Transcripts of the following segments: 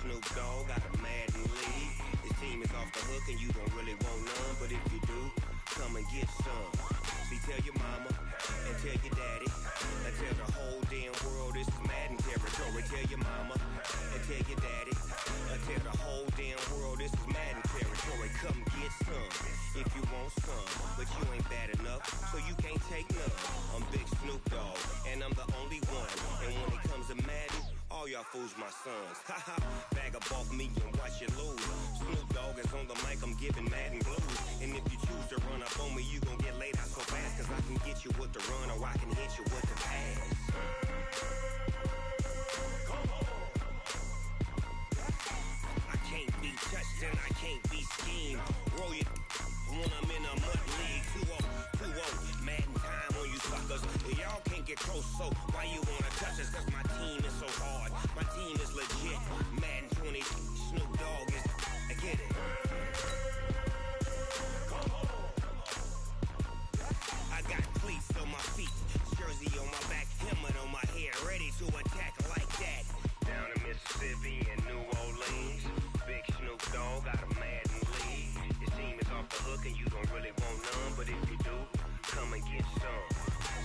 Snoop Dogg got a Madden league. His team is off the hook and you don't really want none, but if you do, come and get some. See, tell your mama and tell your daddy and tell the whole damn world this is Madden territory. Tell your mama and tell your daddy and tell the whole damn world this is Madden territory. Come get some if you want some, but you ain't bad enough, so you can't take none. I'm Big Snoop Dogg, and I'm the only one. And when it comes to Madden, all y'all fools my sons. Haha, bag up off me and watch you lose. Snoop Dogg is on the mic, I'm giving Madden blues. And if you choose to run up on me, you gon' get laid out so fast, cause I can get you with the run or I can hit you with the pass. I can't be touched and I can't be schemed. Roll you when I'm in a mud league. 2-0, Madden time on you suckers. Y'all can't get close, so why you wanna touch us? Cause my team is so hard, my team is legit. Madden 20, Snoop Dogg is, I get it. I got cleats on my feet, jersey on my back, helmet on my head, ready to attack like that. Down in Mississippi and New Orleans, Big Snoop Dogg got a Madden league. His team is off the hook and you don't really want none, but if you do, come and get some.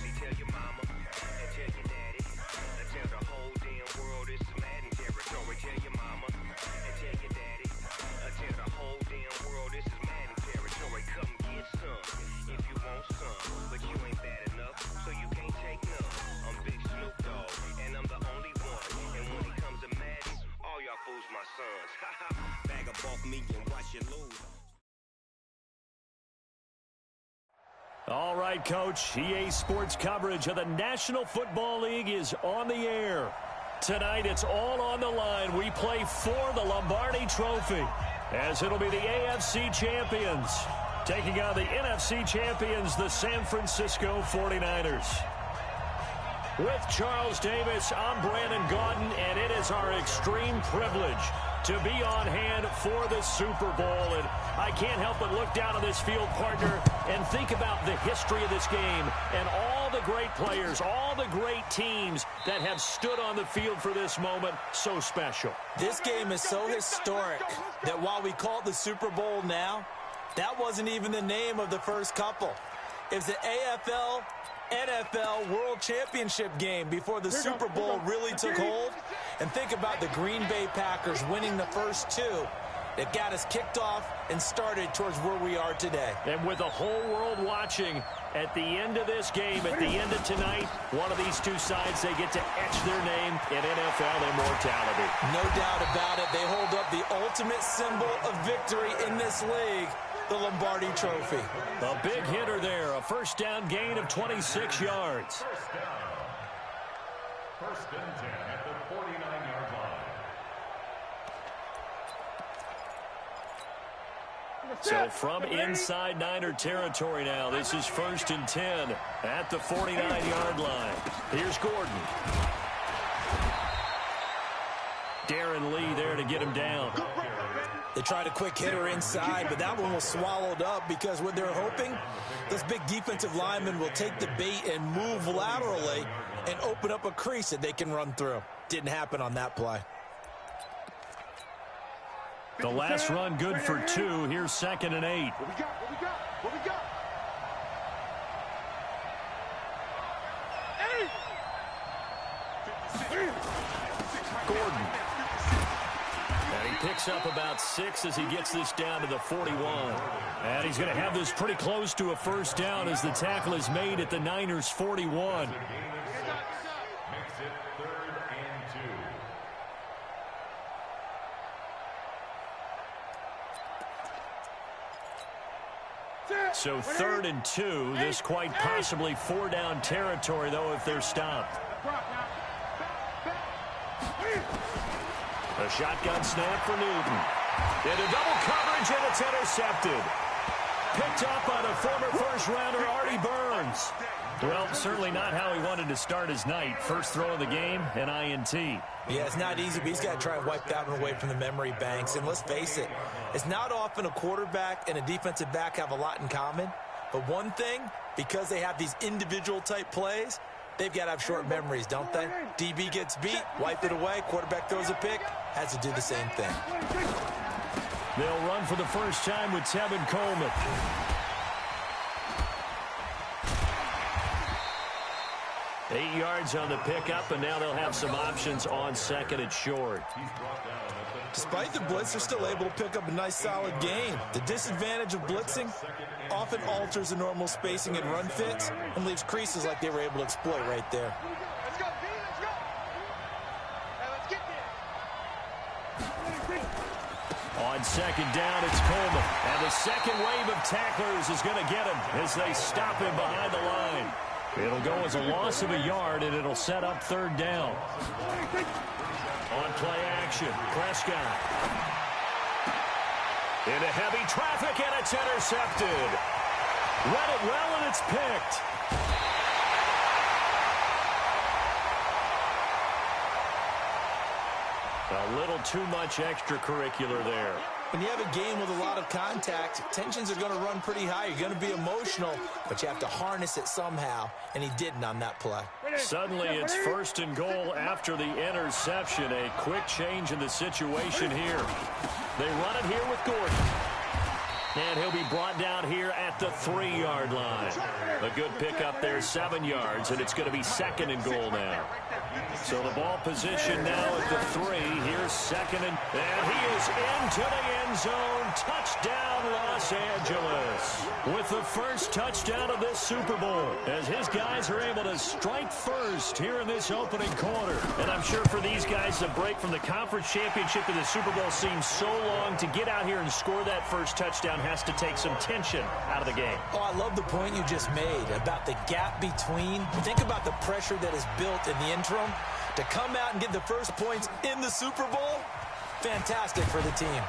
See, tell your mama and tell your daddy and tell the whole damn world this is Madden territory. Tell your mama and tell your daddy and tell the whole damn world this is Madden territory. Come get some if you want some, but you ain't bad enough, so you can't take none. I'm Big Snoop Dogg, and I'm the only one. And when it comes to Madden, all y'all fools my sons. Haha, bag up off me and watch you lose. All right, Coach. EA Sports coverage of the National Football League is on the air. Tonight, it's all on the line. We play for the Lombardi Trophy, as it'll be the AFC champions taking on the NFC champions, the San Francisco 49ers. With Charles Davis, I'm Brandon Gaudin, and it is our extreme privilege to be on hand for the Super Bowl. And I can't help but look down on this field, partner, and think about the history of this game and all the great players, all the great teams that have stood on the field for this moment. So special. This game is so historic that while we call it the Super Bowl now, that wasn't even the name of the first couple. It was the AFL NFL World Championship game before the Super Bowl really took hold. And think about the Green Bay Packers winning the first two that got us kicked off and started towards where we are today. And with the whole world watching, at the end of this game, at the end of tonight, one of these two sides, they get to etch their name in NFL immortality. No doubt about it. They hold up the ultimate symbol of victory in this league, the Lombardi Trophy. A big hitter there, a first down gain of 26 yards. First and 10 at the 49-yard line. So from inside Niner territory now, this is first and 10 at the 49-yard line. Here's Gordon. Darren Lee there to get him down. They tried a quick hitter inside, but that one was swallowed up because what they're hoping, this big defensive lineman will take the bait and move laterally and open up a crease that they can run through. Didn't happen on that play. The last run good for 2. Here's 2nd and 8. What we got? What we got? What we got? Gordon. And he picks up about 6 as he gets this down to the 41. And he's going to have this pretty close to a first down as the tackle is made at the Niners' 41. Makes it 3rd and 2. So 3rd and 2. This quite possibly 4-down territory, though, if they're stopped. A shotgun snap for Newton. Into double coverage, and it's intercepted. Picked up by the former first-rounder Artie Burns. Well, certainly not how he wanted to start his night. First throw of the game, an INT. Yeah, it's not easy, but he's got to try and wipe that one away from the memory banks. And let's face it, it's not often a quarterback and a defensive back have a lot in common. But one thing, because they have these individual-type plays, they've got to have short memories, don't they? DB gets beat, wipe it away, quarterback throws a pick, has to do the same thing. They'll run for the first time with Tevin Coleman. Eight yards on the pickup, and now they'll have some options on second and short. Despite the blitz, they're still able to pick up a nice solid gain. The disadvantage of blitzing often alters the normal spacing and run fits and leaves creases like they were able to exploit right there. Let's go, B, let's go. Hey, let's get there. On second down, it's Coleman. And the second wave of tacklers is going to get him as they stop him behind the line. It'll go as a loss of a yard, and it'll set up third down. On play action, Prescott. Into heavy traffic, and it's intercepted. Read it well, and it's picked. A little too much extracurricular there. When you have a game with a lot of contact, tensions are going to run pretty high. You're going to be emotional, but you have to harness it somehow, and he didn't on that play. Suddenly, it's first and goal after the interception. A quick change in the situation here. They run it here with Gordon. And he'll be brought down here at the 3-yard line. A good pickup there, 7 yards, and it's going to be second and goal now. So the ball position now at the 3. Here's second, and he is into the end zone. Touchdown, Los Angeles. With the first touchdown of this Super Bowl, as his guys are able to strike first here in this opening quarter. And I'm sure for these guys, the break from the conference championship to the Super Bowl seems so long. To get out here and score that first touchdown has to take some tension out of the game. Oh, I love the point you just made about the gap between. Think about the pressure that is built in the interim. To come out and get the first points in the Super Bowl, fantastic for the team.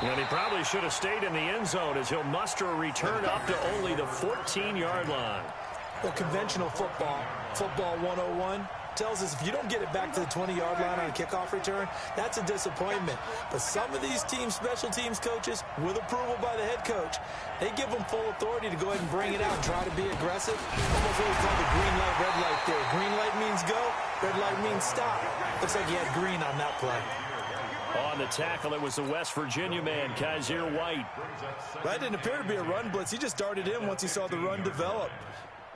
And he probably should have stayed in the end zone as he'll muster a return up to only the 14-yard line. Well, conventional football 101, tells us if you don't get it back to the 20-yard line on a kickoff return, that's a disappointment. But some of these teams, special teams coaches, with approval by the head coach, they give them full authority to go ahead and bring it out and try to be aggressive. Almost what we call the green light, red light theory. Green light means go, red light means stop. Looks like he had green on that play. On the tackle, it was the West Virginia man, Kaiser White. That didn't appear to be a run blitz. He just darted in once he saw the run develop.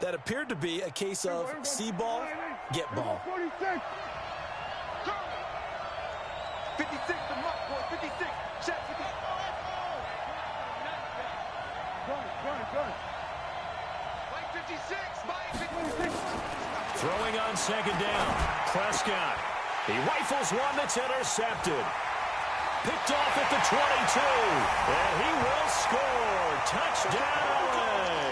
That appeared to be a case of see ball, get ball. 56, the mark, boy, 56. Check, 56. Gun. Mike 56, Mike 56. Throwing on second down, Prescott. He rifles one that's intercepted. Picked off at the 22. And he will score. Touchdown, LA.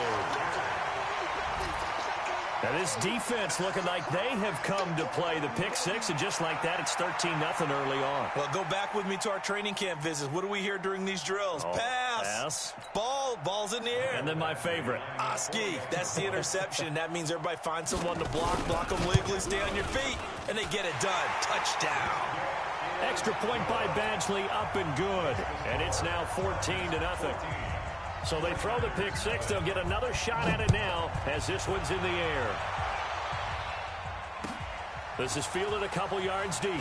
Now this defense looking like they have come to play the pick six, and just like that, it's 13-0 early on. Well, go back with me to our training camp visits. What do we hear during these drills? Pass. Ball's in the air. And then my favorite. Oski, that's the interception. That means everybody finds someone to block them legally, stay on your feet, and they get it done. Touchdown. Extra point by Badgley, up and good. And it's now 14-0. So they throw the pick six. They'll get another shot at it now as this one's in the air. This is fielded a couple yards deep.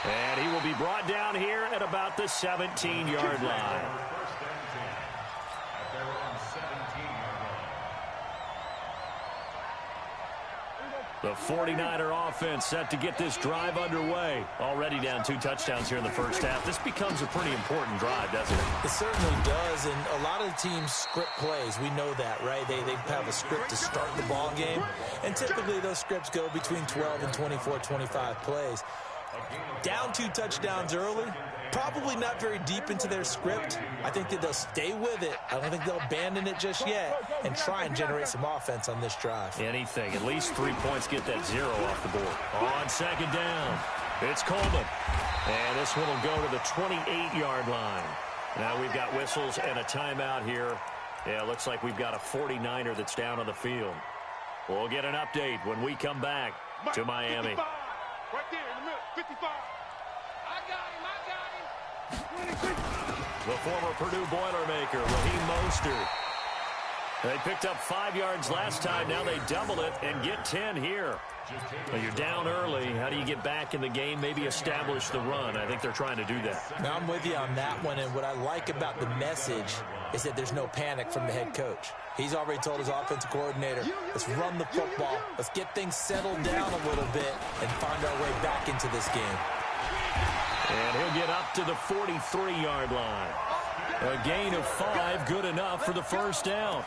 And he will be brought down here at about the 17-yard line. The 49er offense set to get this drive underway. Already down 2 touchdowns here in the first half. This becomes a pretty important drive, doesn't it? It certainly does, and a lot of the teams script plays. We know that, right? They have a script to start the ball game, and typically those scripts go between 12 and 24, 25 plays. Down 2 touchdowns early, probably not very deep into their script. I think that they'll stay with it. I don't think they'll abandon it just yet and try and generate some offense on this drive. Anything. At least 3 points, get that 0 off the board. On second down, it's Coleman. And this one will go to the 28-yard line. Now we've got whistles and a timeout here. Yeah, it looks like we've got a 49er that's down on the field. We'll get an update when we come back to Miami. 55. Right there in the middle, 55. I got him. The former Purdue Boilermaker, Raheem Mostert. They picked up 5 yards last time. Now they double it and get 10 here. Well, you're down early. How do you get back in the game, maybe establish the run? I think they're trying to do that. Now, I'm with you on that one, and what I like about the message is that there's no panic from the head coach. He's already told his offensive coordinator, let's run the football, let's get things settled down a little bit and find our way back into this game. And he'll get up to the 43-yard line. A gain of 5, good enough for the first down.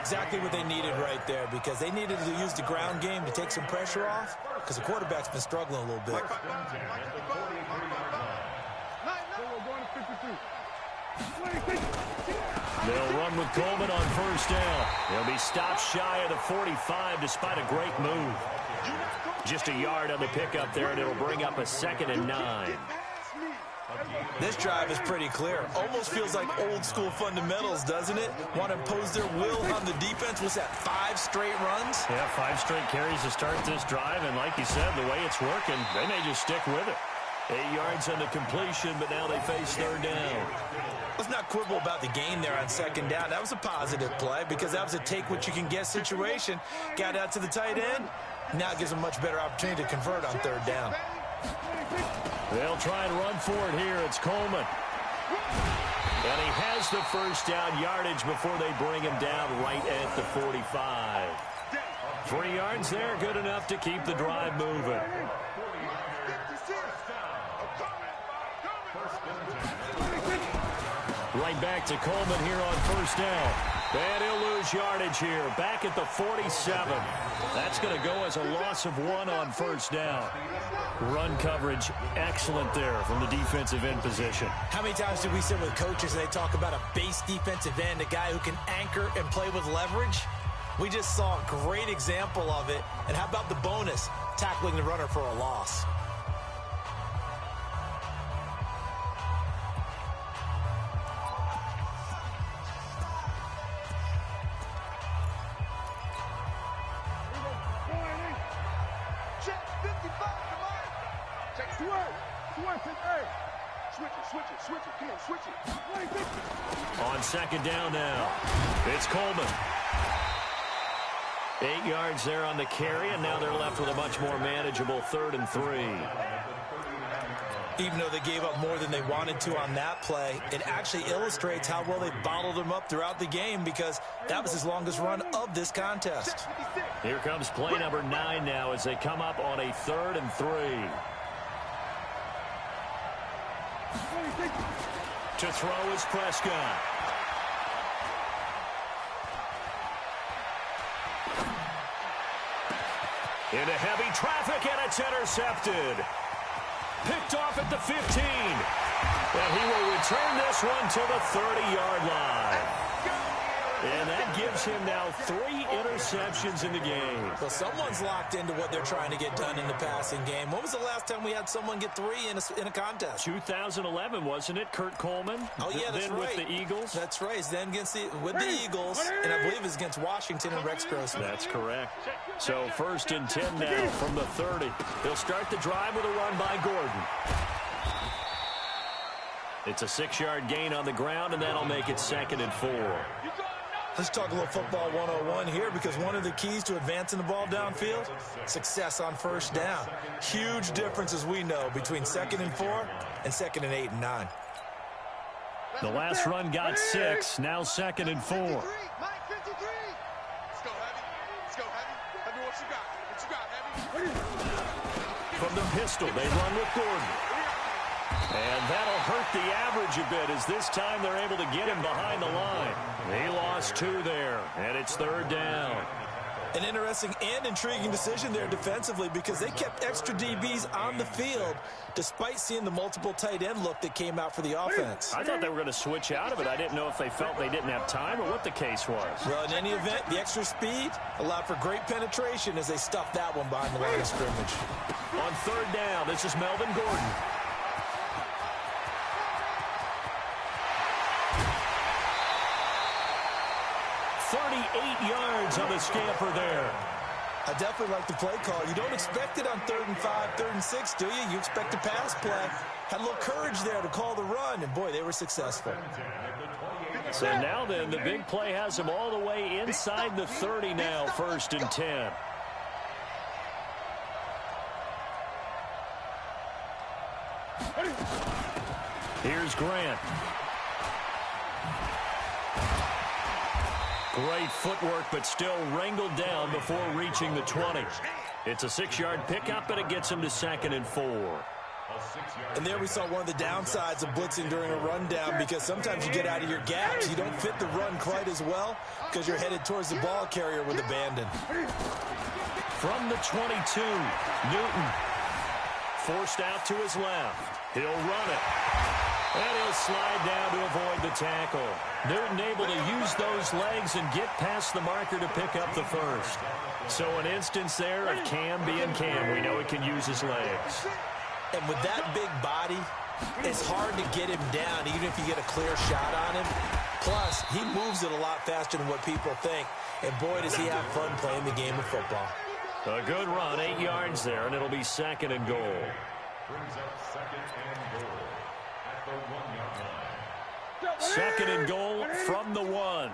Exactly what they needed right there, because they needed to use the ground game to take some pressure off, because the quarterback's been struggling a little bit. They'll run with Coleman on first down. He'll be stopped shy of the 45 despite a great move. Just a yard on the pickup there, and it'll bring up a 2nd and 9. This drive is pretty clear. Almost feels like old school fundamentals, doesn't it? Want to impose their will on the defense. What's that, 5 straight runs? Yeah, 5 straight carries to start this drive, and like you said, the way it's working, they may just stick with it. 8 yards on the completion, but now they face 3rd down. Let's not quibble about the gain there on 2nd down. That was a positive play because that was a take-what-you-can-get situation. Got out to the tight end. Now it gives them a much better opportunity to convert on 3rd down. They'll try and run for it here. It's Coleman. And he has the first down yardage before they bring him down right at the 45. 3 yards there, good enough to keep the drive moving. Right back to Coleman here on first down. And he'll lose yardage here. Back at the 47. That's going to go as a loss of 1 on first down. Run coverage excellent there from the defensive end position. How many times do we sit with coaches and they talk about a base defensive end, a guy who can anchor and play with leverage? We just saw a great example of it. And how about the bonus? Tackling the runner for a loss. On 2nd down now, it's Coleman. 8 yards there on the carry, and now they're left with a much more manageable 3rd and 3. Even though they gave up more than they wanted to on that play, it actually illustrates how well they bottled him up throughout the game because that was his longest run of this contest. Here comes play number 9 now as they come up on a 3rd and 3. To throw is Prescott. Into heavy traffic, and it's intercepted. Picked off at the 15. And he will return this one to the 30-yard line. And that gives him now 3 interceptions in the game. Well, someone's locked into what they're trying to get done in the passing game. When was the last time we had someone get 3 in a contest? 2011, wasn't it, Kurt Coleman? Oh, yeah, that's then right. With the Eagles? That's right. Then with the Eagles, and I believe it's against Washington and Rex Grossman. That's correct. So 1st and 10 now from the 30. They'll start the drive with a run by Gordon. It's a 6-yard gain on the ground, and that'll make it 2nd and 4. Let's talk a little football 101 here because one of the keys to advancing the ball downfield, success on first down. Huge difference, as we know, between 2nd and 4 and 2nd and 8 and 9. The last run got 6, now 2nd and 4. Let's go, Heavy. Let's go, Heavy. Heavy, what you got? What you got, Heavy? From the pistol, they run with Gordon. And that'll hurt the average a bit as this time they're able to get him behind the line. He lost 2 there, and it's 3rd down. An interesting and intriguing decision there defensively because they kept extra DBs on the field despite seeing the multiple tight end look that came out for the offense. I thought they were going to switch out of it. I didn't know if they felt they didn't have time or what the case was. Well, in any event, the extra speed allowed for great penetration as they stuffed that one behind the line of scrimmage. On 3rd down, this is Melvin Gordon. 38 yards on the scamper there. I definitely like the play call. You don't expect it on 3rd and 5, 3rd and 6, do you? You expect a pass play. Had a little courage there to call the run, and boy, they were successful. So now then, the big play has him all the way inside the 30 now, 1st and 10. Here's Grant. Great footwork, but still wrangled down before reaching the 20. It's a 6-yard pickup, and it gets him to 2nd and 4. And there we saw one of the downsides of blitzing during a rundown, because sometimes you get out of your gaps. You don't fit the run quite as well because you're headed towards the ball carrier with abandon. From the 22, Newton forced out to his left. He'll run it. And he'll slide down to avoid the tackle. Newton able to use those legs and get past the marker to pick up the first. So an instance there of Cam being Cam. We know he can use his legs. And with that big body, it's hard to get him down, even if you get a clear shot on him. Plus, he moves it a lot faster than what people think. And boy, does he have fun playing the game of football. A good run, 8 yards there, and it'll be 2nd and goal. Brings up 2nd and goal at the 1-yard line. 2nd and goal from the 1.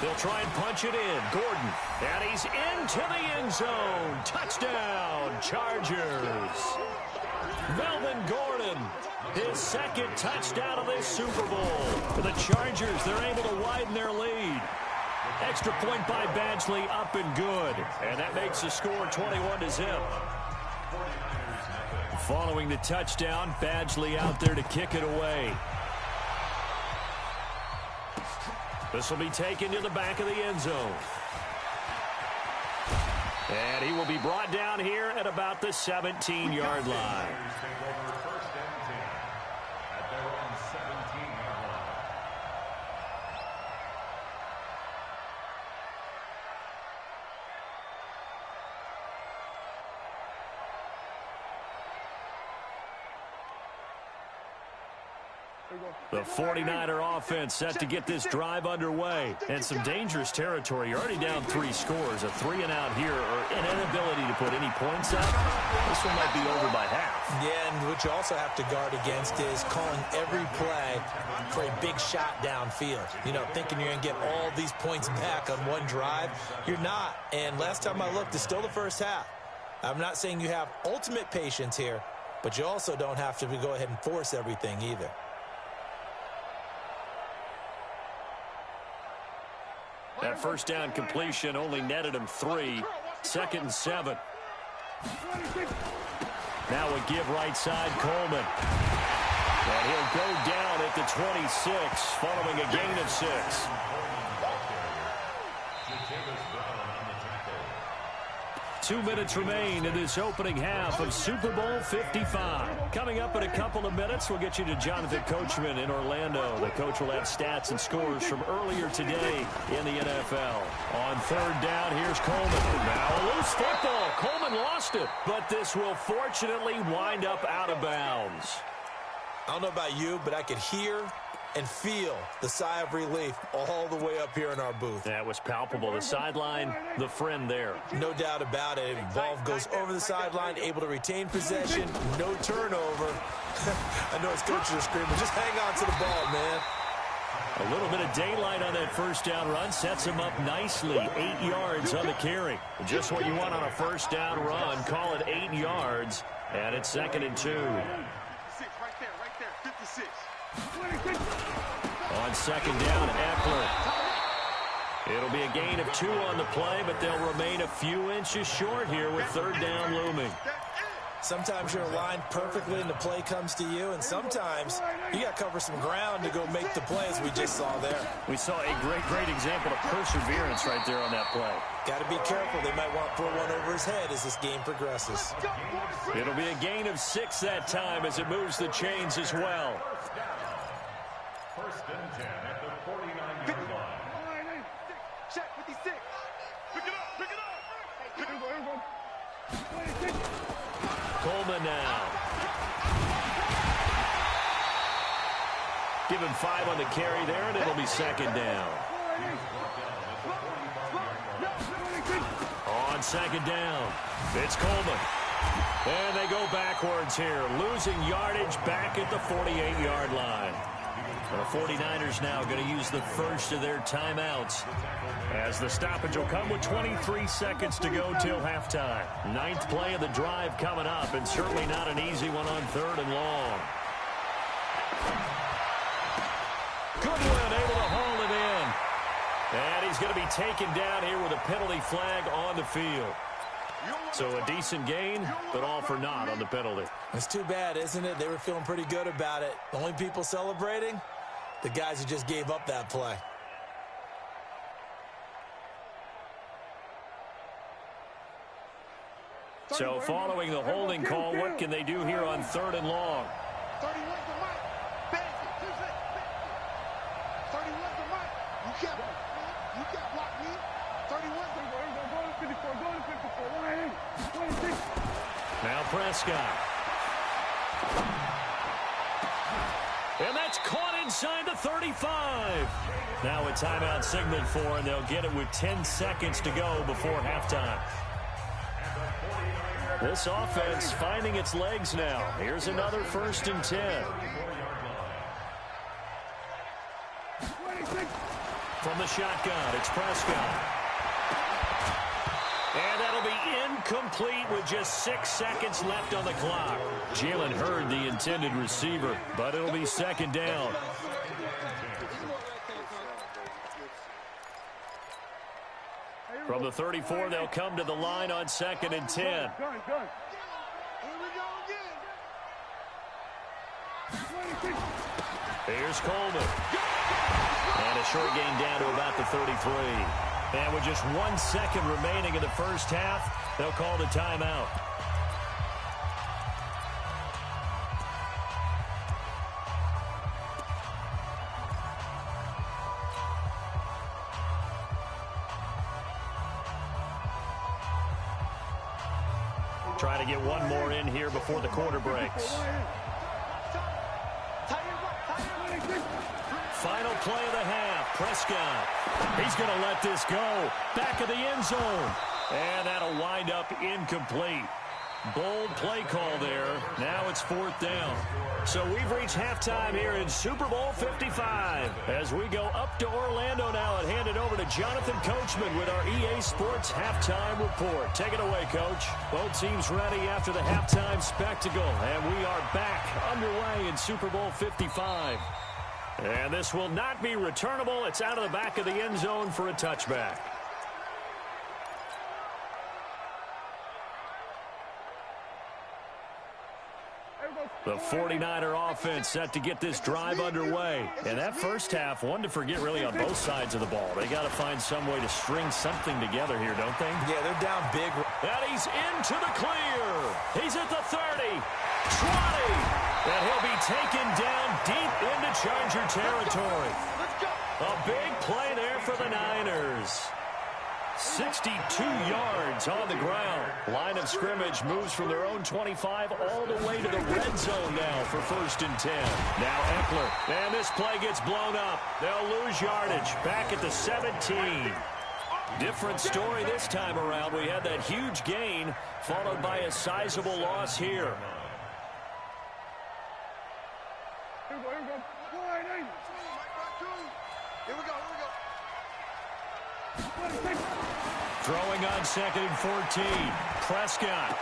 They'll try and punch it in. Gordon, and he's into the end zone. Touchdown, Chargers. Melvin Gordon, his 2nd touchdown of this Super Bowl. For the Chargers, they're able to widen their lead. Extra point by Badgley, up and good. And that makes the score 21-0. Following the touchdown, Badgley out there to kick it away. This will be taken to the back of the end zone. And he will be brought down here at about the 17-yard line. The 49er offense set to get this drive underway. And some dangerous territory. You're already down 3 scores. A 3-and-out here, or an inability to put any points up. This one might be over by half. Yeah, and what you also have to guard against is calling every play for a big shot downfield. You know, thinking you're going to get all these points back on one drive. You're not. And last time I looked, it's still the first half. I'm not saying you have ultimate patience here, but you also don't have to go ahead and force everything either. That first down completion only netted him 3. 2nd and 7. Now a give right side, Coleman. And he'll go down at the 26 following a gain of 6. 2 minutes remain in this opening half of Super Bowl 55. Coming up in a couple of minutes, we'll get you to Jonathan Coachman in Orlando. The coach will have stats and scores from earlier today in the NFL. On 3rd down, here's Coleman. Now a loose football. Coleman lost it, but this will fortunately wind up out of bounds. I don't know about you, but I could hear and feel the sigh of relief all the way up here in our booth. That was palpable. The sideline, the friend there. No doubt about it. Ball goes over the sideline, able to retain possession, no turnover. I know his coaches are screaming, just hang on to the ball, man. A little bit of daylight on that first down run sets him up nicely. 8 yards on the carry. Just what you want on a first down run. Call it 8 yards, and it's 2nd and 2. Right there, 56. On 2nd down, Eckler. It'll be a gain of 2 on the play, but they'll remain a few inches short here with 3rd down looming. Sometimes you're aligned perfectly and the play comes to you, and sometimes you got to cover some ground to go make the play, as we just saw there. We saw a great example of perseverance right there on that play. Got to be careful. They might want to throw one over his head as this game progresses. It'll be a gain of 6 that time as it moves the chains as well. 1st and 10 at the 49-yard line. Check 56. Pick it up. Coleman now. Give him 5 on the carry there, and it'll be 2nd down. On 2nd down, it's Coleman. And they go backwards here, losing yardage back at the 48-yard line. The 49ers now going to use the first of their timeouts, as the stoppage will come with 23 seconds to go till halftime. Ninth play of the drive coming up, and certainly not an easy one on 3rd and long. Goodwin able to haul it in. And he's going to be taken down here with a penalty flag on the field. So a decent gain, but all for naught on the penalty. It's too bad, isn't it? They were feeling pretty good about it. The only people celebrating, the guys who just gave up that play. So following the holding call, what can they do here on 3rd and long? 31's the mic. Bang it. 31's the mic. You can't block me. 31's the mic. Now Prescott. And that's caught inside the 35. Now a timeout signaled for, and they'll get it with 10 seconds to go before halftime. This offense finding its legs now. Here's another 1st and 10. From the shotgun, it's Prescott. And that'll be incomplete with just 6 seconds left on the clock. Jalen Hurd, the intended receiver, but it'll be 2nd down. From the 34, they'll come to the line on 2nd and 10. Here we go again. Here's Coleman. And a short gain down to about the 33. And with just 1 second remaining in the first half, they'll call the timeout. Try to get one more in here before the quarter breaks. Final play of the half. Prescott. He's going to let this go. Back of the end zone. And that'll wind up incomplete. Bold play call there. Now it's 4th down. So we've reached halftime here in Super Bowl 55. As we go up to Orlando now and hand it over to Jonathan Coachman with our EA Sports Halftime Report. Take it away, Coach. Both teams ready after the halftime spectacle. And we are back underway in Super Bowl 55. And this will not be returnable. It's out of the back of the end zone for a touchback. The 49er offense set to get this drive underway. And that first half, one to forget really on both sides of the ball. They got to find some way to string something together here, don't they? Yeah, they're down big. And he's into the clear. He's at the 30, 20. And he'll be taken down deep into Charger territory. A big play there for the Niners. 62 yards on the ground. Line of scrimmage moves from their own 25 all the way to the red zone now for 1st and 10. Now Eckler. And this play gets blown up. They'll lose yardage. Back at the 17. Different story this time around. We had that huge gain followed by a sizable loss here. Throwing on 2nd and 14. Prescott.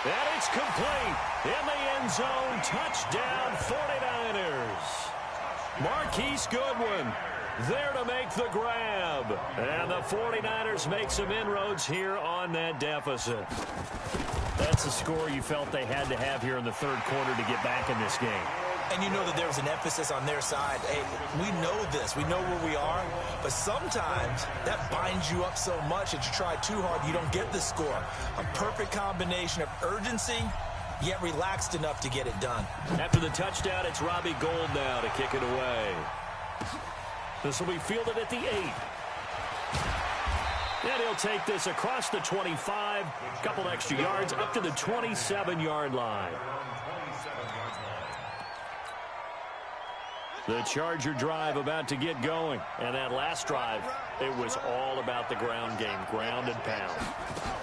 And it's complete. In the end zone. Touchdown 49ers. Marquise Goodwin there to make the grab. And the 49ers make some inroads here on that deficit. That's a score you felt they had to have here in the 3rd quarter to get back in this game. And you know that there was an emphasis on their side. Hey, we know this. We know where we are. But sometimes that binds you up so much that you try too hard, you don't get the score. A perfect combination of urgency, yet relaxed enough to get it done. After the touchdown, it's Robbie Gould now to kick it away. This will be fielded at the 8. And he'll take this across the 25. Couple extra yards up to the 27-yard line. The Charger drive about to get going. And that last drive, it was all about the ground game, ground and pound.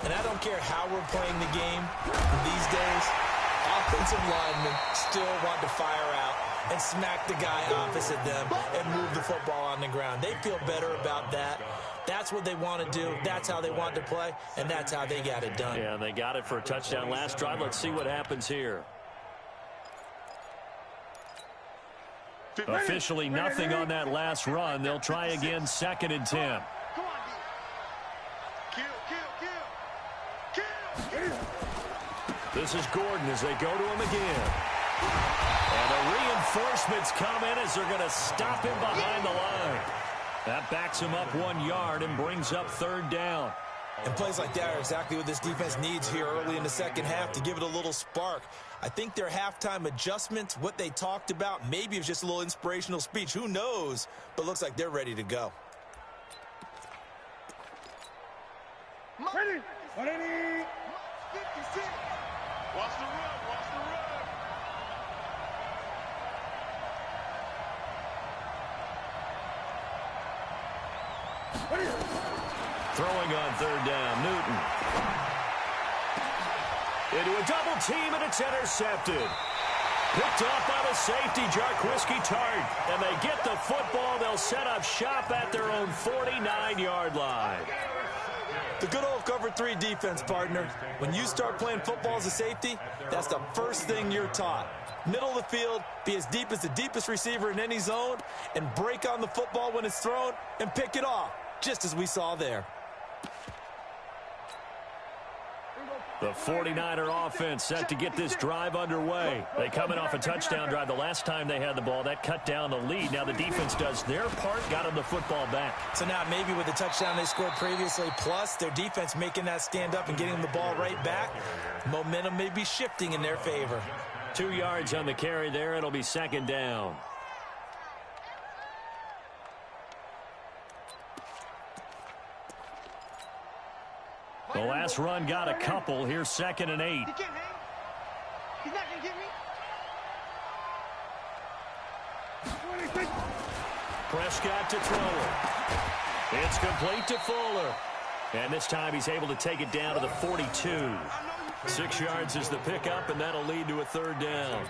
And I don't care how we're playing the game these days, offensive linemen still want to fire out and smack the guy opposite them and move the football on the ground. They feel better about that. That's what they want to do. That's how they want to play, and that's how they got it done. Yeah, they got it for a touchdown last drive. Let's see what happens here. Officially nothing on that last run. They'll try again, 2nd and 10. This is Gordon as they go to him again. And the reinforcements come in as they're going to stop him behind the line. That backs him up 1 yard and brings up 3rd down. And plays like that are exactly what this defense needs here early in the second half to give it a little spark. I think their halftime adjustments, what they talked about, maybe it was just a little inspirational speech. Who knows? But looks like they're ready to go. Ready. 56. Watch the run. Watch the run. Throwing on 3rd down, Newton. Into a double team, and it's intercepted. Picked off by the safety, Jarquiski Tart. And they get the football. They'll set up shop at their own 49-yard line. The good old cover 3 defense, partner. When you start playing football as a safety, that's the first thing you're taught. Middle of the field, be as deep as the deepest receiver in any zone, and break on the football when it's thrown and pick it off, just as we saw there. The 49er offense set to get this drive underway. They come in off a touchdown drive. The last time they had the ball, that cut down the lead. Now the defense does their part, got them the football back. So now maybe with the touchdown they scored previously, plus their defense making that stand up and getting them the ball right back, momentum may be shifting in their favor. 2 yards on the carry there. It'll be 2nd down. The last run got a couple. Here's 2nd and 8. He can't hang. He's not going to get me. Prescott to throw it. It's complete to Fuller. And this time he's able to take it down to the 42. 6 yards is the pickup, and that'll lead to a 3rd down.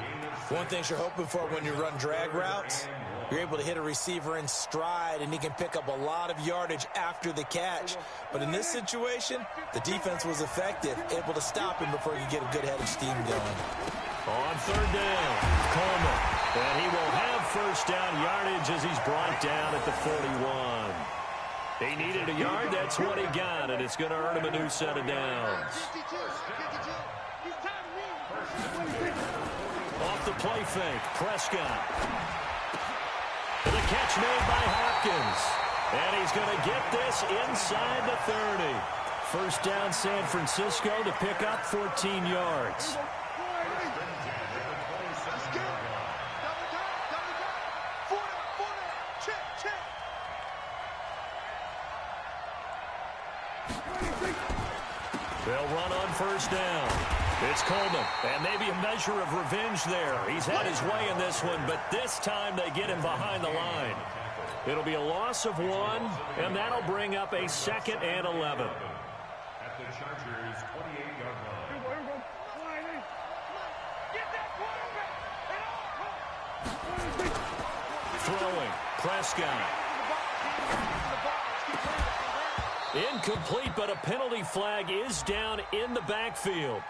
One thing you're hoping for when you run drag routes, you're able to hit a receiver in stride, and he can pick up a lot of yardage after the catch. But in this situation, the defense was effective, able to stop him before you get a good head of steam going. On 3rd down, Coleman. And he will have 1st down yardage as he's brought down at the 41. He needed a yard. That's what he got, and it's going to earn him a new set of downs. Off the play fake, Prescott. The catch made by Hopkins. And he's going to get this inside the 30. 1st down, San Francisco to pick up 14 yards. They'll run on 1st down. It's Coleman, and maybe a measure of revenge there. He's had his way in this one, but this time they get him behind the line. It'll be a loss of 1, and that'll bring up a 2nd and 11. At the Chargers' 28-yard line. Throwing, Prescott. Incomplete, but a penalty flag is down in the backfield.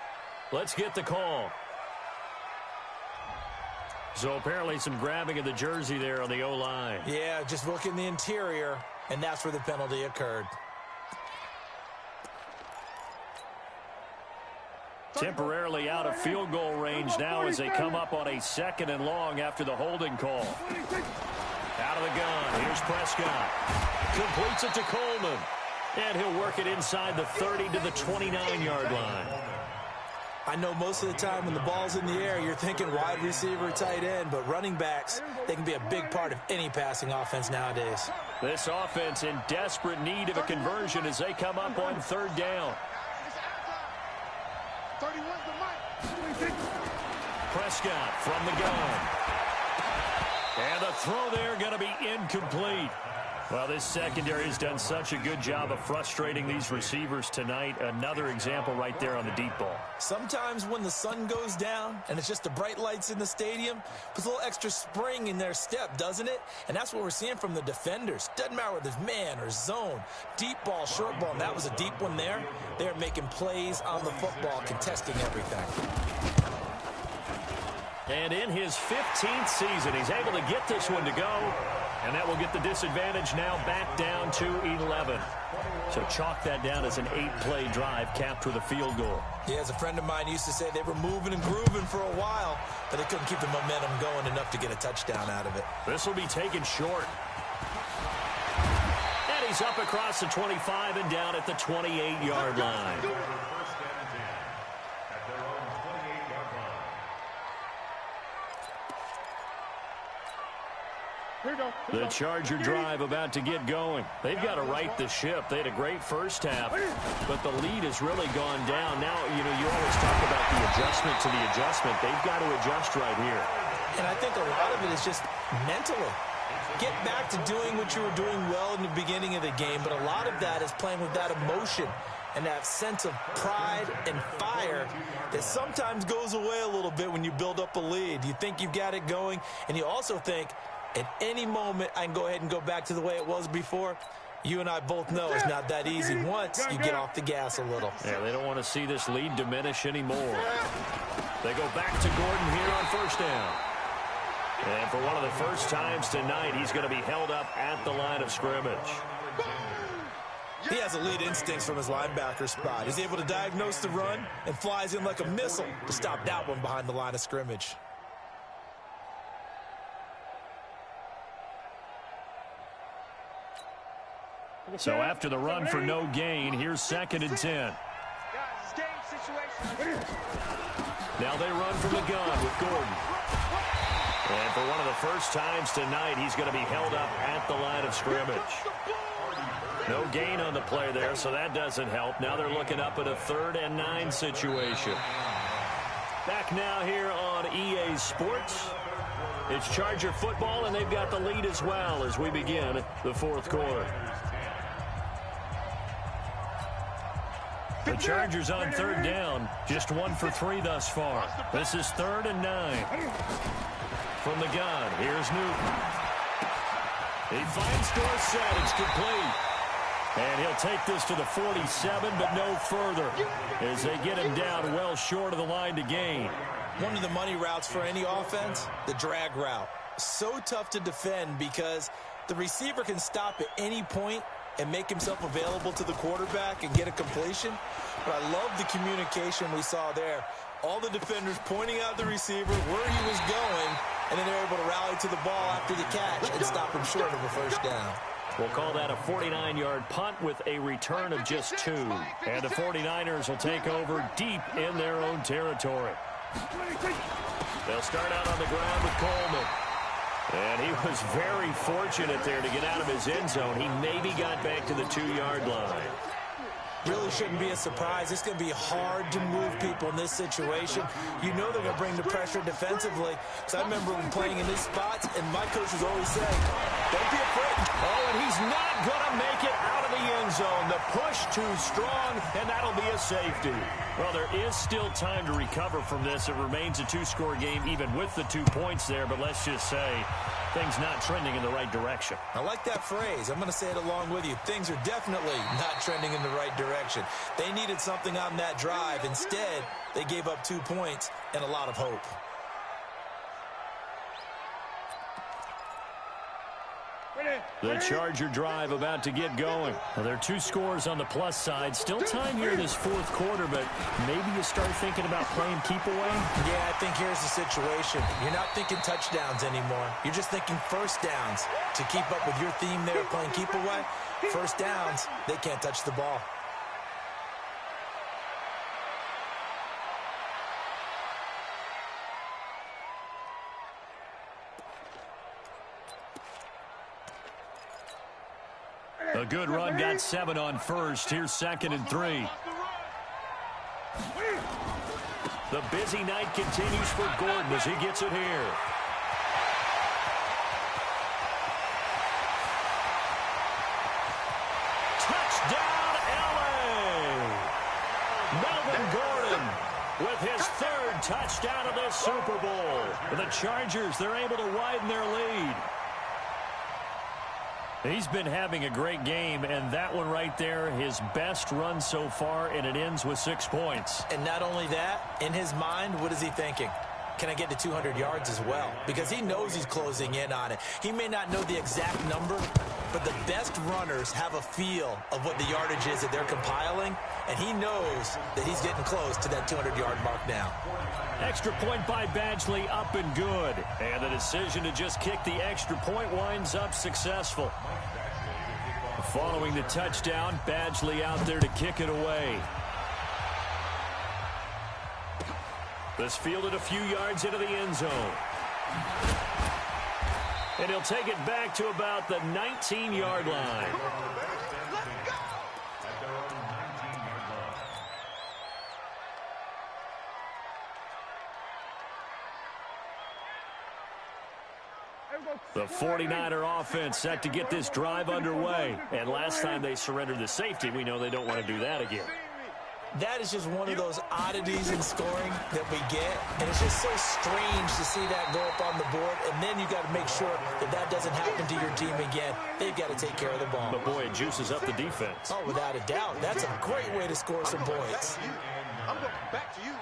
Let's get the call. So apparently some grabbing of the jersey there on the O-line. Yeah, just look in the interior, and that's where the penalty occurred. Temporarily out of field goal range now as they come up on a 2nd and long after the holding call. Out of the gun, here's Prescott. Completes it to Coleman. And he'll work it inside the 30 to the 29-yard line. I know most of the time when the ball's in the air, you're thinking wide receiver, tight end, but running backs, they can be a big part of any passing offense nowadays. This offense in desperate need of a conversion as they come up on 3rd down. Prescott from the gun. And the throw there going to be incomplete. Well, this secondary has done such a good job of frustrating these receivers tonight. Another example right there on the deep ball. Sometimes when the sun goes down and it's just the bright lights in the stadium, puts a little extra spring in their step, doesn't it? And that's what we're seeing from the defenders. Doesn't matter whether it's man or zone, deep ball, short ball, and that was a deep one there. They're making plays on the football, contesting everything. And in his 15th season, he's able to get this one to go. And that will get the disadvantage now back down to 11. So chalk that down as an 8-play drive capped with a field goal. Yeah, as a friend of mine used to say, they were moving and grooving for a while, but they couldn't keep the momentum going enough to get a touchdown out of it. This will be taken short. And he's up across the 25 and down at the 28-yard line. The Charger drive about to get going. They've got to right the ship. They had a great first half, but the lead has really gone down. Now, you always talk about the adjustment to the adjustment. They've got to adjust right here. And I think a lot of it is just mentally. Get back to doing what you were doing well in the beginning of the game, but a lot of that is playing with that emotion and that sense of pride and fire that sometimes goes away a little bit when you build up a lead. You think you've got it going, and you also think, at any moment, I can go ahead and go back to the way it was before. You and I both know it's not that easy once you get off the gas a little. Yeah, they don't want to see this lead diminish anymore. They go back to Gordon here on first down. And for one of the first times tonight, he's going to be held up at the line of scrimmage. He has elite instincts from his linebacker spot. He's able to diagnose the run and flies in like a missile to stop that one behind the line of scrimmage. So after the run for no gain, here's 2nd and 10. Now they run from the gun with Gordon. And for one of the first times tonight, he's going to be held up at the line of scrimmage. No gain on the play there, so that doesn't help. Now they're looking up at a 3rd and 9 situation. Back now here on EA Sports. It's Charger football, and they've got the lead as well as we begin the 4th quarter. The Chargers on 3rd down, just 1 for 3 thus far. This is 3rd and 9. From the gun, here's Newton. He finds Dorsett, it's complete. And he'll take this to the 47, but no further, as they get him down well short of the line to gain. One of the money routes for any offense, the drag route. So tough to defend because the receiver can stop at any point and make himself available to the quarterback and get a completion. But I love the communication we saw there. All the defenders pointing out the receiver, where he was going, and then they're able to rally to the ball after the catch and stop him short of a first down. We'll call that a 49-yard punt with a return of just 2. And the 49ers will take over deep in their own territory. They'll start out on the ground with Coleman. And he was very fortunate there to get out of his end zone. He maybe got back to the 2-yard line. Really shouldn't be a surprise. It's going to be hard to move people in this situation. You know they're going to bring the pressure defensively. Because I remember when playing in these spots, and my coach was always saying, don't be afraid. Oh, and he's not going to make it out of the end zone. The push too strong, and that'll be a safety. Well, there is still time to recover from this. It remains a 2-score game, even with the 2 points there. But let's just say things not trending in the right direction. I like that phrase. I'm going to say it along with you. Things are definitely not trending in the right direction. They needed something on that drive. Instead, they gave up 2 points and a lot of hope. The Charger drive about to get going. Well, there are 2 scores on the plus side. Still time here in this 4th quarter, but maybe you start thinking about playing keep away? Yeah, I think here's the situation. You're not thinking touchdowns anymore. You're just thinking first downs. To keep up with your theme there, playing keep away, first downs, they can't touch the ball. A good run, got 7 on first. Here's 2nd and 3. The busy night continues for Gordon as he gets it here. with his third touchdown of this Super Bowl. The Chargers, they're able to widen their lead. He's been having a great game, and that one right there, his best run so far, and it ends with 6 points. And not only that, in his mind, what is he thinking? Can I get to 200 yards as well? Because he knows he's closing in on it. He may not know the exact number, but the best runners have a feel of what the yardage is that they're compiling, and he knows that he's getting close to that 200-yard mark now. Extra point by Badgley, up and good. And the decision to just kick the extra point winds up successful. Following the touchdown, Badgley out there to kick it away. This fielded a few yards into the end zone. And he'll take it back to about the 19-yard line. The 49er offense set to get this drive underway. And last time they surrendered the safety, we know they don't want to do that again. That is just one of those oddities in scoring that we get, and it's just so strange to see that go up on the board, and then you got to make sure that that doesn't happen to your team again. They've got to take care of the ball. But, boy, it juices up the defense. Oh, without a doubt. That's a great way to score some points. I'm going back to you.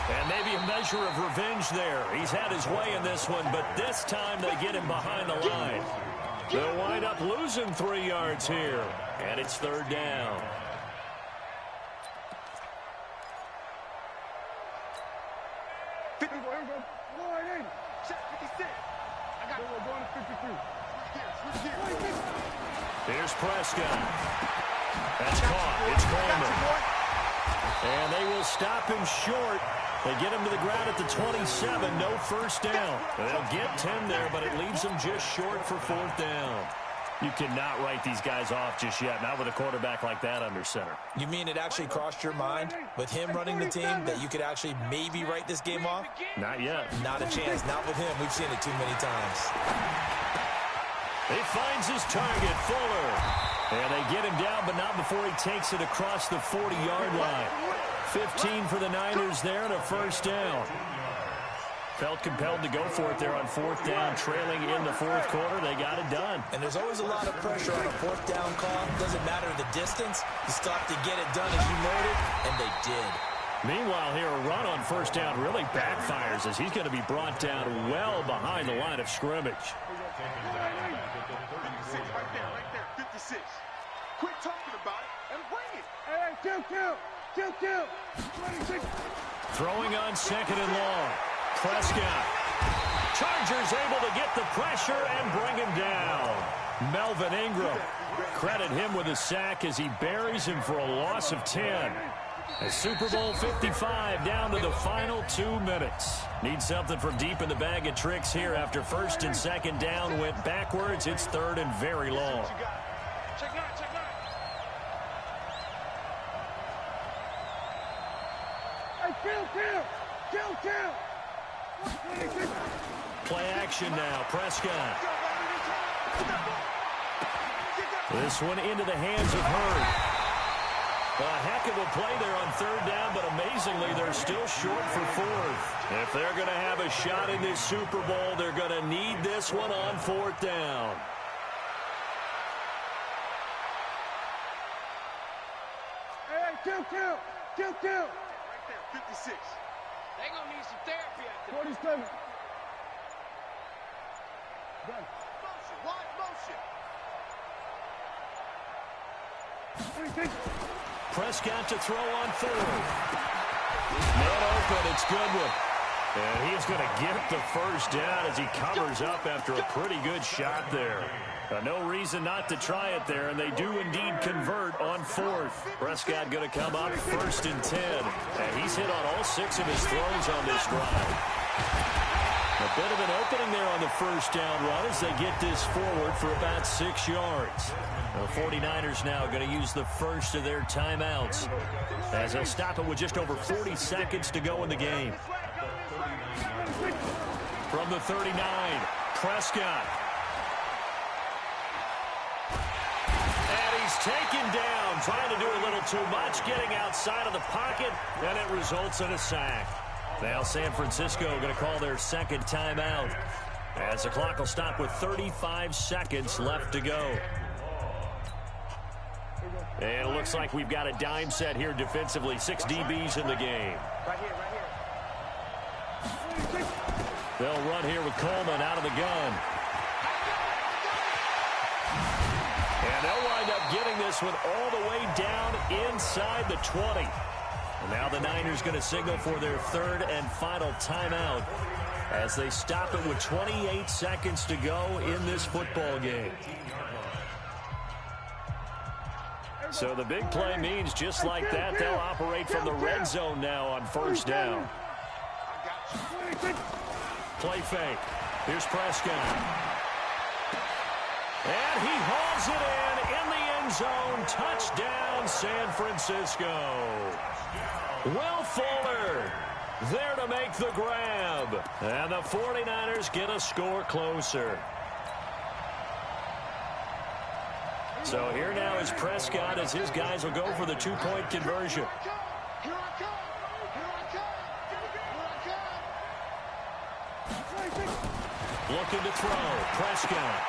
And maybe a measure of revenge there. He's had his way in this one, but this time they get him behind the line. They'll wind up losing 3 yards here. And it's third down. Here's Prescott. That's caught. It's Kramer. And they will stop him short. They get him to the ground at the 27. No first down. They'll get 10 there, but it leaves them just short for fourth down. You cannot write these guys off just yet, not with a quarterback like that under center. You mean it actually crossed your mind with him running the team that you could actually maybe write this game off? Not yet. Not a chance. Not with him. We've seen it too many times. He finds his target, Fuller. And they get him down, but not before he takes it across the 40-yard line. 15 for the Niners there and a first down. Felt compelled to go for it there on fourth down, trailing in the fourth quarter. They got it done. And there's always a lot of pressure on a fourth down call. Doesn't matter the distance. You still have to get it done as you noted, and they did. Meanwhile, here a run on first down really backfires as he's going to be brought down well behind the line of scrimmage. 56. Quit talking about it and bring it. Hey, kill. 26. Throwing on second and long. Prescott. Chargers able to get the pressure and bring him down. Melvin Ingram. Credit him with a sack as he buries him for a loss of 10. A Super Bowl 55 down to the final 2 minutes. Need something from deep in the bag of tricks here after first and second down went backwards. It's third and very long. Check nine. Hey, kill. 26. Play action now. Prescott. This one into the hands of Hurd. A heck of a play there on third down, but amazingly, they're still short for fourth. If they're going to have a shot in this Super Bowl, they're going to need this one on fourth down. Hey, kill. Right there, 56. They're going to need some therapy out there. 47. Done. Motion, wide motion. 26. Prescott to throw on fourth. Man open, it's Goodwin. And he's going to get the first down as he covers up after a pretty good shot there. No reason not to try it there, and they do indeed convert on fourth. Prescott going to come up first and 10. And he's hit on all 6 of his throws on this drive. A bit of an opening there on the first down run as they get this forward for about 6 yards. The 49ers now going to use the first of their timeouts as they'll stop it with just over 40 seconds to go in the game. From the 39, Prescott. And he He's taken down, trying to do a little too much, getting outside of the pocket, and it results in a sack. Now San Francisco going to call their second timeout, as the clock will stop with 35 seconds left to go. And it looks like we've got a dime set here defensively. 6 DBs in the game. Right here. They'll run here with Coleman out of the gun. And they'll wind up getting this one all the way down inside the 20. And now the Niners going to signal for their third and final timeout as they stop it with 28 seconds to go in this football game. So the big play means just like that, they'll operate from the red zone now on first down. Play fake. Here's Prescott. And he hauls it in the end zone. Touchdown, San Francisco. Will Fuller there to make the grab. And the 49ers get a score closer. So here now is Prescott as his guys will go for the two-point conversion. Looking to throw. Prescott.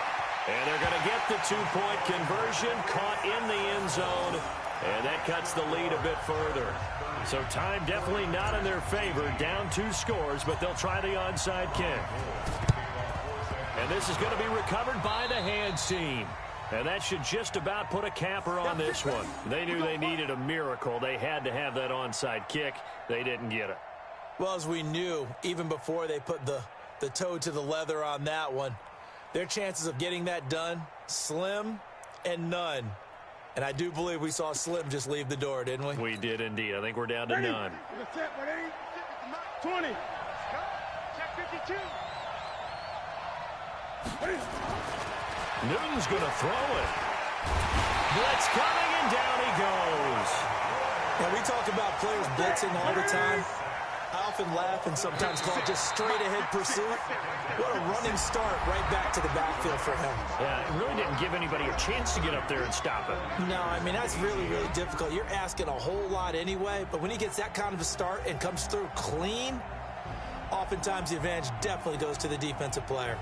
And they're going to get the two-point conversion. Caught in the end zone. And that cuts the lead a bit further. So time definitely not in their favor. Down 2 scores, but they'll try the onside kick. And this is going to be recovered by the hands team. And that should just about put a capper on this one. They knew they needed a miracle. They had to have that onside kick. They didn't get it. Well, as we knew, even before they put the toe to the leather on that one, their chances of getting that done, slim and none. And I do believe we saw Slim just leave the door, didn't we? We did indeed. I think we're down to none. 20. Check 52. Newton's going to throw it. Blitz coming, and down he goes. Now, we talk about players blitzing all the time. I often laugh and sometimes call it just straight-ahead pursuit. What a running start right back to the backfield for him. Yeah, it really didn't give anybody a chance to get up there and stop it. No, I mean, that's really, really difficult. You're asking a whole lot anyway, but when he gets that kind of a start and comes through clean, oftentimes the advantage definitely goes to the defensive player.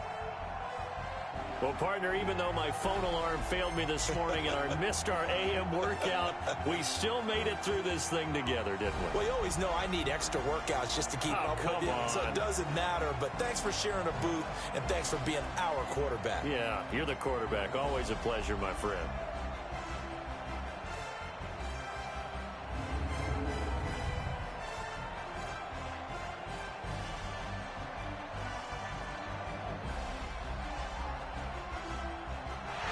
Well, partner, even though my phone alarm failed me this morning and I missed our AM workout, we still made it through this thing together, didn't we? Well, you always know I need extra workouts just to keep up with you, so it doesn't matter. But thanks for sharing a booth, and thanks for being our quarterback. Yeah, you're the quarterback. Always a pleasure, my friend.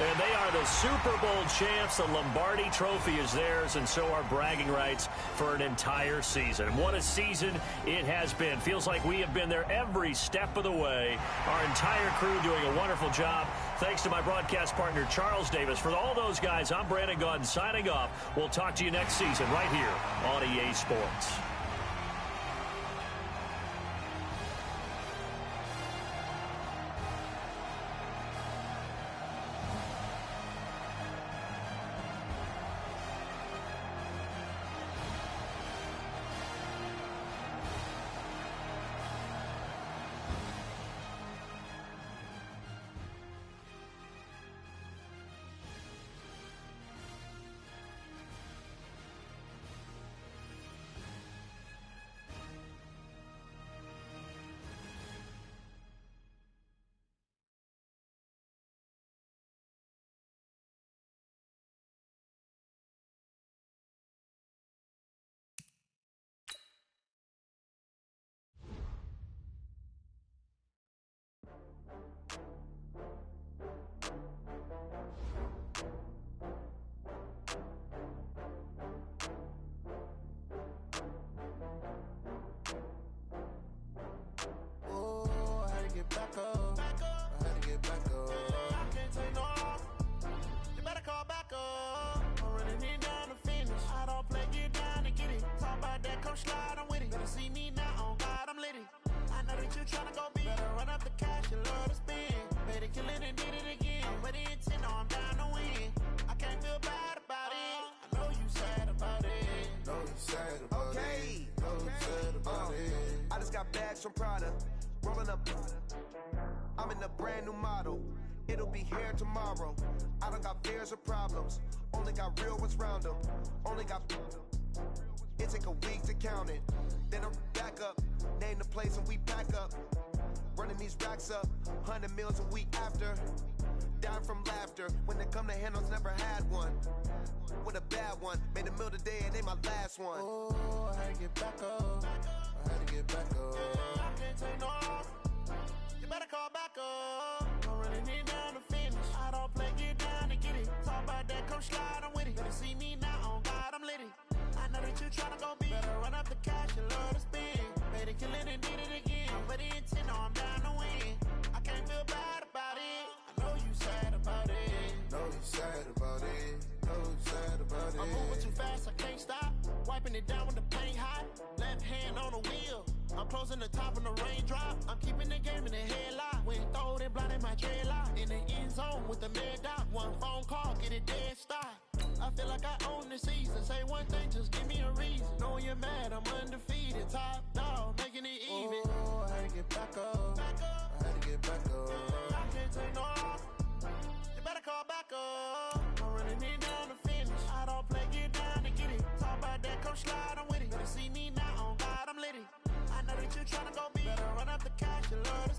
And they are the Super Bowl champs. The Lombardi Trophy is theirs, and so are bragging rights for an entire season. What a season it has been. Feels like we have been there every step of the way. Our entire crew doing a wonderful job. Thanks to my broadcast partner, Charles Davis. For all those guys, I'm Brandon Gaudin signing off. We'll talk to you next season right here on EA Sports. Slide, I'm with it. Better see me now, on God, I'm litty. I know that you tryna go big. Better run up the cash, you love to spend. Better kill it and did it again. I'm with the intent, no, I'm down to win. I can't feel bad got bags from Prada, rolling up. I'm in a brand new model. It'll be here tomorrow. I don't got fears or problems. Only got real ones round them. Only got. It take a week to count it. Then I'm back up. Name the place and we pack up. Running these racks up. 100 meals a week after. Down from laughter. When they come to handles, never had one. With a bad one. Made a meal today and ain't my last one. Oh, I had to get back up. I had to get back up. I can't take no off. You better call back up. I'm running it down to finish. I don't play, get down to get it. Talk about that, come slide, I'm with it. Better see me now, on God, I'm litty. I know that you tryna go big. Better run up the cash, you love to spend. Made it, kill it, and did it again. But the intent, no, I'm down to win. I can't feel bad about it. I know you sad about it. Know you sad about it. Know you sad about it. I'm moving too fast, I can't stop. Wiping it down with the paint hot. Left hand on the wheel. I'm closing the top when the raindrop. I'm keeping the game in the headlock. When throw it, blind in my dreadlock. In the end zone with the mad dot. One phone call, get it dead stop. I feel like I own the season. Say one thing, just give me a reason. Knowing you're mad, I'm undefeated. Top dog, making it even. Oh, I had to get back up. I had to get back up. I can't take no off. You better call back up. I'm running it down to finish. I don't play, get down to get it. Talk about that, come slide, I'm with it. Better see me now, on God, I'm litty. I know that you tryna go big. Better run up the cash, you love to